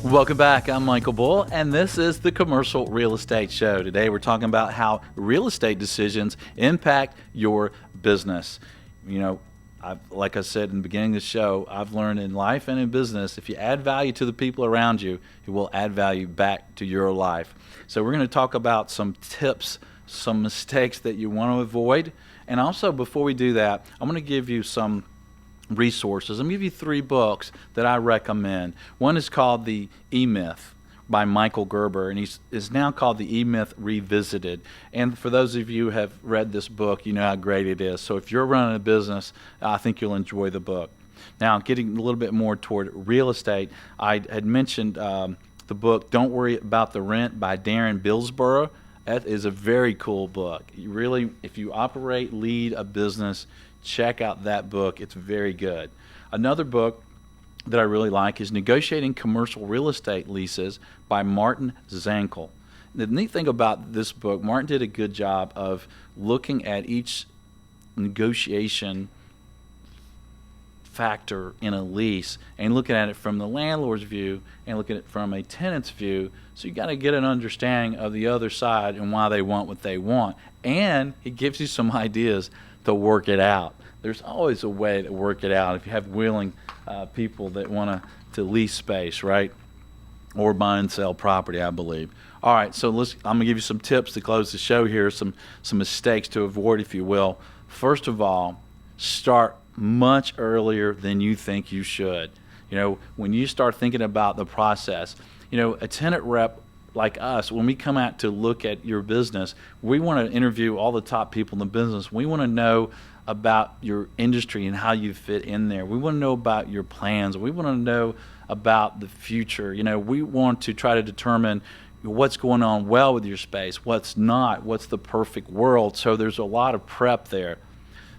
Welcome back. I'm Michael Bull, and this is the Commercial Real Estate Show. Today we're talking about how real estate decisions impact your business. You know, like I said in the beginning of the show, I've learned in life and in business, if you add value to the people around you, it will add value back to your life. So we're going to talk about some tips, some mistakes that you want to avoid. And also, before we do that, I'm going to give you some resources. I'm going to give you 3 books that I recommend. One is called The E-Myth by Michael Gerber, and is now called The E-Myth Revisited. And for those of you who have read this book, you know how great it is. So if you're running a business, I think you'll enjoy the book. Now, getting a little bit more toward real estate, I had mentioned the book Don't Worry About the Rent by Darren Billsborough. That is a very cool book. You really, if you operate, lead a business, check out that book. It's very good. Another book that I really like is Negotiating Commercial Real Estate Leases by Martin Zankel. The neat thing about this book, Martin did a good job of looking at each negotiation factor in a lease and looking at it from the landlord's view and looking at it from a tenant's view. So you got to get an understanding of the other side and why they want what they want. And it gives you some ideas to work it out. There's always a way to work it out if you have willing people that want to lease space, right? Or buy and sell property, I believe. All right, so I'm going to give you some tips to close the show here, some mistakes to avoid, if you will. First of all, start much earlier than you think you should. You know, when you start thinking about the process, you know, a tenant rep like us, when we come out to look at your business, we want to interview all the top people in the business. We want to know about your industry and how you fit in there. We want to know about your plans. We want to know about the future. You know, we want to try to determine what's going on well with your space, what's not, what's the perfect world. So there's a lot of prep there.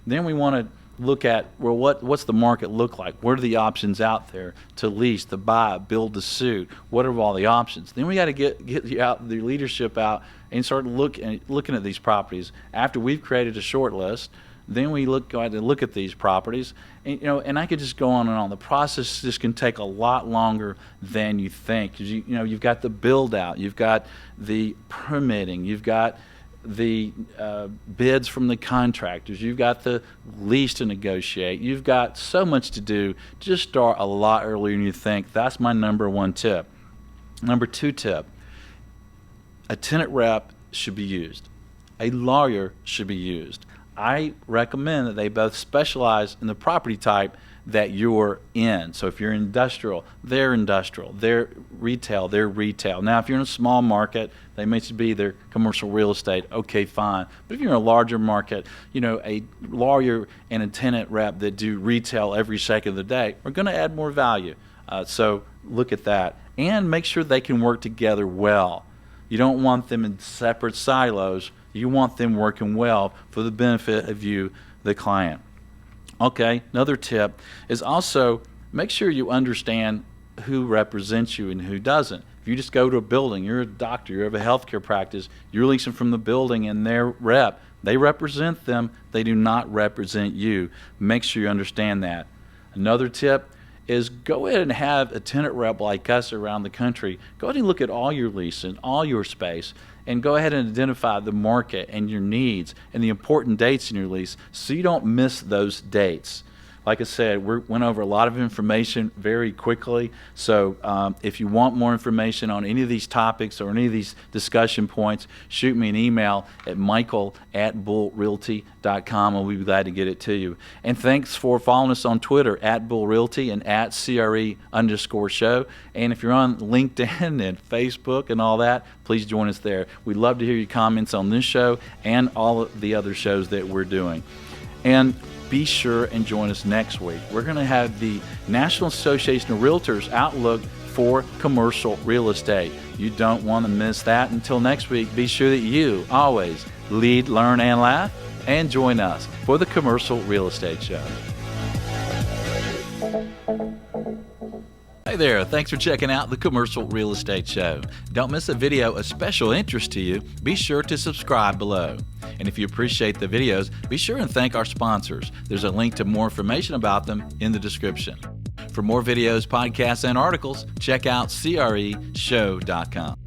Then we want to look at, well, what's the market look like? What are the options out there to lease, to buy, build, to suit? What are all the options? Then we got to get you out, the leadership out, and start looking at these properties. After we've created a short list, then we go out and look at these properties, and you know, and I could just go on and on. The process just can take a lot longer than you think, because you've got the build out, you've got the permitting, you've got the bids from the contractors, you've got the lease to negotiate, you've got so much to do. Just start a lot earlier than you think. That's my number 1 tip. Number 2 tip, a tenant rep should be used. A lawyer should be used. I recommend that they both specialize in the property type that you're in. So if you're industrial, they're retail, they're retail. Now, if you're in a small market, they may be their commercial real estate. Okay, fine. But if you're in a larger market, you know, a lawyer and a tenant rep that do retail every second of the day are going to add more value. So look at that. And make sure they can work together well. You don't want them in separate silos. You want them working well for the benefit of you, the client. Okay, another tip is also make sure you understand who represents you and who doesn't. If you just go to a building, you're a doctor, you have a healthcare practice, you're leasing from the building and their rep, they represent them, they do not represent you. Make sure you understand that. Another tip is go ahead and have a tenant rep like us around the country. Go ahead and look at all your leasing, all your space, and go ahead and identify the market and your needs and the important dates in your lease so you don't miss those dates. Like I said, we went over a lot of information very quickly, so if you want more information on any of these topics or any of these discussion points, shoot me an email at michael@bullrealty.com. I'll be glad to get it to you. And thanks for following us on Twitter @bullrealty and @CRE_show. And if you're on LinkedIn and Facebook and all that, please join us there. We'd love to hear your comments on this show and all of the other shows that we're doing. And be sure and join us next week. We're going to have the National Association of Realtors Outlook for Commercial Real Estate. You don't want to miss that. Until next week, be sure that you always lead, learn, and laugh, and join us for the Commercial Real Estate Show. Hey there, thanks for checking out the Commercial Real Estate Show. Don't miss a video of special interest to you. Be sure to subscribe below. And if you appreciate the videos, be sure and thank our sponsors. There's a link to more information about them in the description. For more videos, podcasts, and articles, check out CREshow.com.